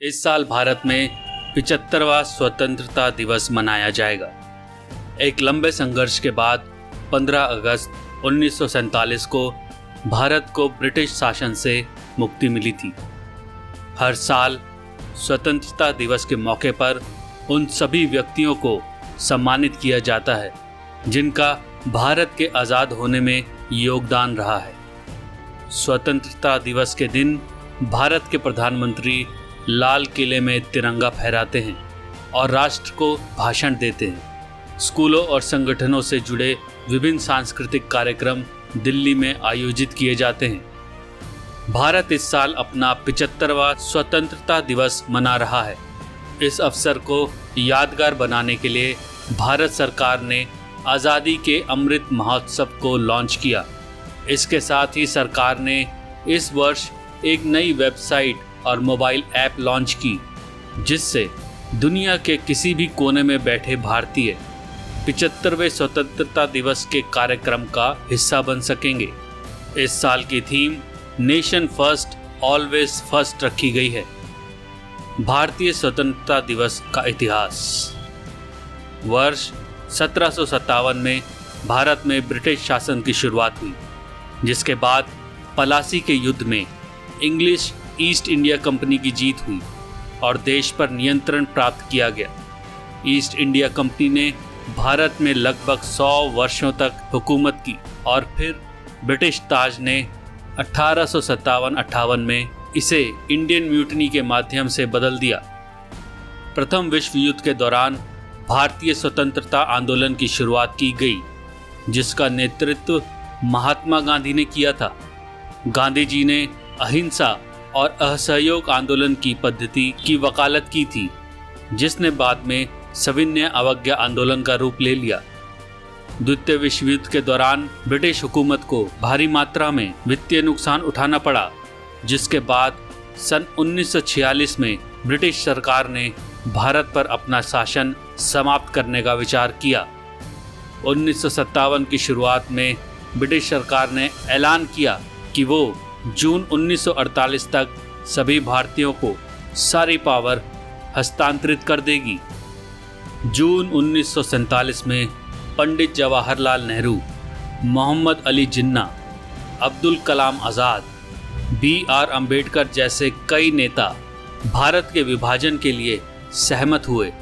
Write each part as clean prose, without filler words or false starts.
इस साल भारत में 75वां स्वतंत्रता दिवस मनाया जाएगा। एक लंबे संघर्ष के बाद 15 अगस्त 1947 को भारत को ब्रिटिश शासन से मुक्ति मिली थी। हर साल स्वतंत्रता दिवस के मौके पर उन सभी व्यक्तियों को सम्मानित किया जाता है जिनका भारत के आज़ाद होने में योगदान रहा है। स्वतंत्रता दिवस के दिन भारत के प्रधानमंत्री लाल किले में तिरंगा फहराते हैं और राष्ट्र को भाषण देते हैं। स्कूलों और संगठनों से जुड़े विभिन्न सांस्कृतिक कार्यक्रम दिल्ली में आयोजित किए जाते हैं। भारत इस साल अपना 75वां स्वतंत्रता दिवस मना रहा है। इस अवसर को यादगार बनाने के लिए भारत सरकार ने आज़ादी के अमृत महोत्सव को लॉन्च किया। इसके साथ ही सरकार ने इस वर्ष एक नई वेबसाइट और मोबाइल ऐप लॉन्च की, जिससे दुनिया के किसी भी कोने में बैठे भारतीय 75वें स्वतंत्रता दिवस के कार्यक्रम का हिस्सा बन सकेंगे। इस साल की theme nation first always first रखी गई है। भारतीय स्वतंत्रता दिवस का इतिहास। वर्ष 1757 में भारत में ब्रिटिश शासन की शुरुआत हुई, जिसके बाद पलासी के युद्ध में इंग्लिश ईस्ट इंडिया कंपनी की जीत हुई और देश पर नियंत्रण प्राप्त किया गया। ईस्ट इंडिया कंपनी ने भारत में लगभग 100 वर्षों तक हुकूमत की और फिर ब्रिटिश ताज ने 1857-58 में इसे इंडियन म्यूटनी के माध्यम से बदल दिया। प्रथम विश्व युद्ध के दौरान भारतीय स्वतंत्रता आंदोलन की शुरुआत की गई, जिसका नेतृत्व महात्मा गांधी ने किया था। गांधी जी ने अहिंसा और असहयोग आंदोलन की पद्धति की वकालत की थी, जिसने बाद में सविनय अवज्ञा आंदोलन का रूप ले लिया। द्वितीय विश्व युद्ध के दौरान ब्रिटिश हुकूमत को भारी मात्रा में वित्तीय नुकसान उठाना पड़ा, जिसके बाद सन 1946 में ब्रिटिश सरकार ने भारत पर अपना शासन समाप्त करने का विचार किया। 1957 की शुरुआत में ब्रिटिश सरकार ने ऐलान किया कि वो जून 1948 तक सभी भारतीयों को सारी पावर हस्तांतरित कर देगी। जून 1947 में पंडित जवाहरलाल नेहरू, मोहम्मद अली जिन्ना, अब्दुल कलाम आज़ाद, B.R. अम्बेडकर जैसे कई नेता भारत के विभाजन के लिए सहमत हुए।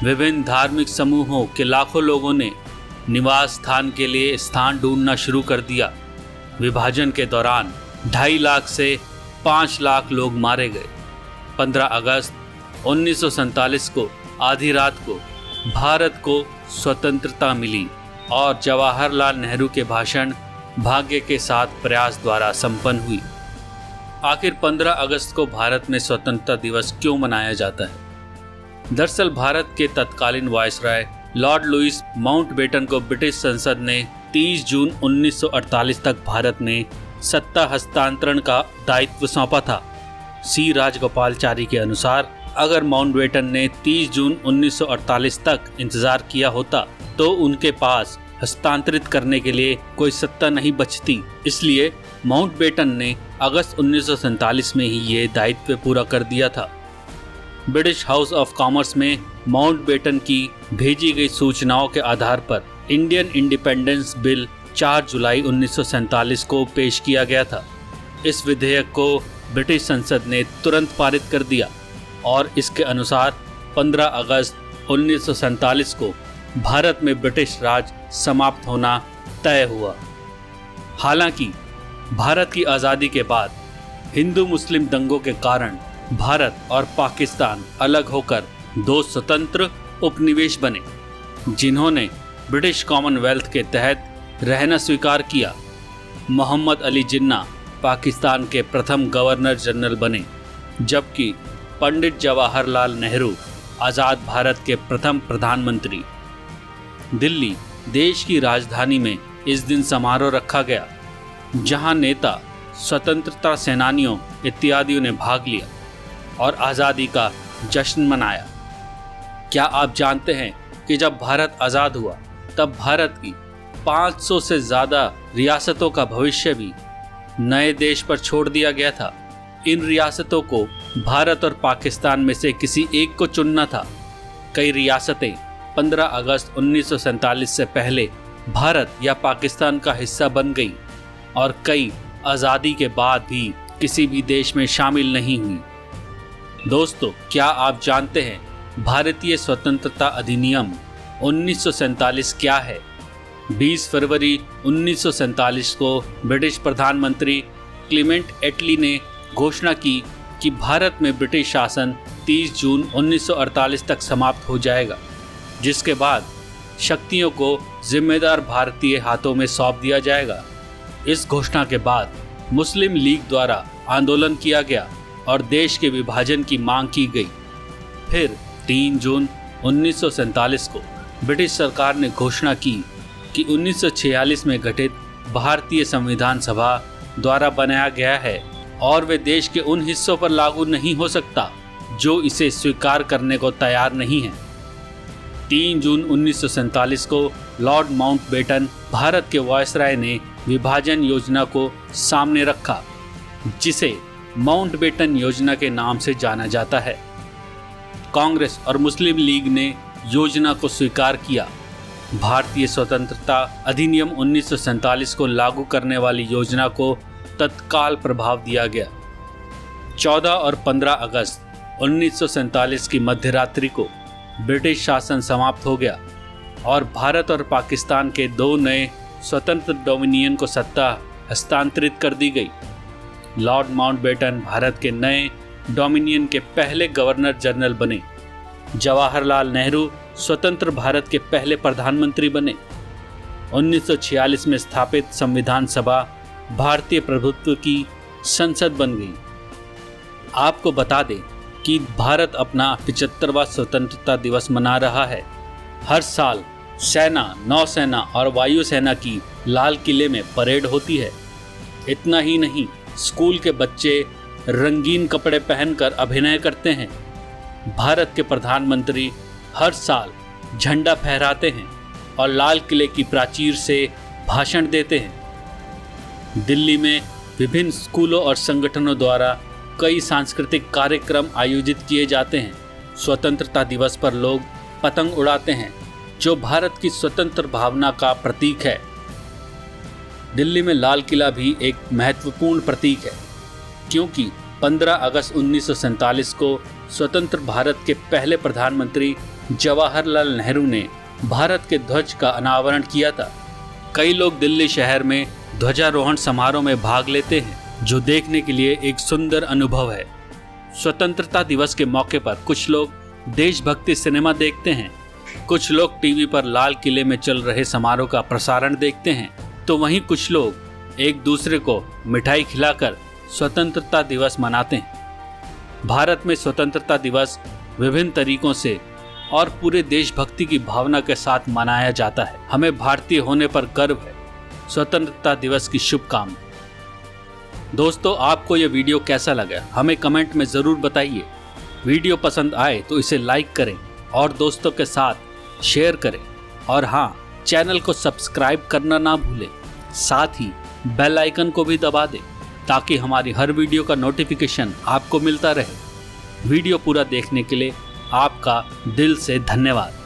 विभिन्न धार्मिक समूहों के लाखों लोगों ने निवास स्थान के लिए स्थान ढूंढना शुरू कर दिया। विभाजन के दौरान 2.5 लाख से 5 लाख लोग मारे गए। 15 अगस्त 1947 को आधी रात को भारत को स्वतंत्रता मिली और जवाहरलाल नेहरू के भाषण भाग्य के साथ प्रयास द्वारा संपन्न हुई। आखिर 15 अगस्त को भारत में स्वतंत्रता दिवस क्यों मनाया जाता है? दरअसल भारत के तत्कालीन वायसराय लॉर्ड लुईस माउंटबेटन को ब्रिटिश संसद ने 30 जून 1948 तक भारत में सत्ता हस्तांतरण का दायित्व सौंपा था। सी राजगोपालचारी के अनुसार अगर माउंटबेटन ने 30 जून 1948 तक इंतजार किया होता तो उनके पास हस्तांतरित करने के लिए कोई सत्ता नहीं बचती। इसलिए माउंटबेटन ने अगस्त 1947 में ही ये दायित्व पूरा कर दिया था। ब्रिटिश हाउस ऑफ कॉमर्स में माउंटबेटन की भेजी गई सूचनाओं के आधार पर इंडियन इंडिपेंडेंस बिल 4 जुलाई 1947 को पेश किया गया था। इस विधेयक को ब्रिटिश संसद ने तुरंत पारित कर दिया और इसके अनुसार 15 अगस्त 1947 को भारत में ब्रिटिश राज समाप्त होना तय हुआ। हालांकि भारत की आज़ादी के बाद हिंदू मुस्लिम दंगों के कारण भारत और पाकिस्तान अलग होकर 2 स्वतंत्र उपनिवेश बने, जिन्होंने ब्रिटिश कॉमनवेल्थ के तहत रहना स्वीकार किया। मोहम्मद अली जिन्ना पाकिस्तान के प्रथम गवर्नर जनरल बने, जबकि पंडित जवाहरलाल नेहरू आज़ाद भारत के प्रथम प्रधानमंत्री। दिल्ली देश की राजधानी में इस दिन समारोह रखा गया, जहां नेता, स्वतंत्रता सेनानियों इत्यादियों ने भाग लिया और आज़ादी का जश्न मनाया। क्या आप जानते हैं कि जब भारत आज़ाद हुआ तब भारत की 500 से ज़्यादा रियासतों का भविष्य भी नए देश पर छोड़ दिया गया था। इन रियासतों को भारत और पाकिस्तान में से किसी एक को चुनना था। कई रियासतें 15 अगस्त 1947 से पहले भारत या पाकिस्तान का हिस्सा बन गई और कई आज़ादी के बाद भी किसी भी देश में शामिल नहीं हुई। दोस्तों, क्या आप जानते हैं भारतीय स्वतंत्रता अधिनियम 1947 क्या है? 20 फरवरी 1947 को ब्रिटिश प्रधानमंत्री क्लीमेंट एटली ने घोषणा की कि भारत में ब्रिटिश शासन 30 जून 1948 तक समाप्त हो जाएगा, जिसके बाद शक्तियों को जिम्मेदार भारतीय हाथों में सौंप दिया जाएगा। इस घोषणा के बाद मुस्लिम लीग द्वारा आंदोलन किया गया और देश के विभाजन की मांग की गई। फिर 3 जून 1947 को ब्रिटिश सरकार ने घोषणा की कि 1946 में गठित भारतीय संविधान सभा द्वारा बनाया गया है और वे देश के उन हिस्सों पर लागू नहीं हो सकता जो इसे स्वीकार करने को तैयार नहीं है। 3 जून 1947 को लॉर्ड माउंटबेटन भारत के वायसराय ने विभाजन योजना को सामने रखा, जिसे माउंटबेटन योजना के नाम से जाना जाता है। कांग्रेस और मुस्लिम लीग ने योजना को स्वीकार किया। भारतीय स्वतंत्रता अधिनियम 1947 को लागू करने वाली योजना को तत्काल प्रभाव दिया गया। 14 और 15 अगस्त 1947 की मध्यरात्रि को ब्रिटिश शासन समाप्त हो गया और भारत और पाकिस्तान के 2 नए स्वतंत्र डोमिनियन को सत्ता हस्तांतरित कर दी गई। लॉर्ड माउंटबेटन भारत के नए डोमिनियन के पहले गवर्नर जनरल बने। जवाहरलाल नेहरू स्वतंत्र भारत के पहले प्रधानमंत्री बने। 1946 में स्थापित संविधान सभा भारतीय प्रभुत्व की संसद बन गई। आपको बता दें कि भारत अपना 75वां स्वतंत्रता दिवस मना रहा है। हर साल सेना, नौसेना और वायुसेना की लाल किले में परेड होती है। इतना ही नहीं, स्कूल के बच्चे रंगीन कपड़े पहनकर अभिनय करते हैं। भारत के प्रधानमंत्री हर साल झंडा फहराते हैं और लाल किले की प्राचीर से भाषण देते हैं। दिल्ली में विभिन्न स्कूलों और संगठनों द्वारा कई सांस्कृतिक कार्यक्रम आयोजित किए जाते हैं। स्वतंत्रता दिवस पर लोग पतंग उड़ाते हैं, जो भारत की स्वतंत्र भावना का प्रतीक है। दिल्ली में लाल किला भी एक महत्वपूर्ण प्रतीक है, क्योंकि 15 अगस्त 1947 को स्वतंत्र भारत के पहले प्रधानमंत्री जवाहरलाल नेहरू ने भारत के ध्वज का अनावरण किया था। कई लोग दिल्ली शहर में ध्वजारोहण समारोह में भाग लेते हैं, जो देखने के लिए एक सुंदर अनुभव है। स्वतंत्रता दिवस के मौके पर कुछ लोग देशभक्ति सिनेमा देखते हैं, कुछ लोग टीवी पर लाल किले में चल रहे समारोह का प्रसारण देखते हैं, तो वहीं कुछ लोग एक दूसरे को मिठाई खिलाकर स्वतंत्रता दिवस मनाते हैं। भारत में स्वतंत्रता दिवस विभिन्न तरीकों से और पूरे देशभक्ति की भावना के साथ मनाया जाता है। हमें भारतीय होने पर गर्व है। स्वतंत्रता दिवस की शुभकामनाएं। दोस्तों, आपको यह वीडियो कैसा लगा हमें कमेंट में ज़रूर बताइए। वीडियो पसंद आए तो इसे लाइक करें और दोस्तों के साथ शेयर करें, और हाँ, चैनल को सब्सक्राइब करना ना भूलें। साथ ही बेल आइकन को भी दबा दें ताकि हमारी हर वीडियो का नोटिफिकेशन आपको मिलता रहे। वीडियो पूरा देखने के लिए आपका दिल से धन्यवाद।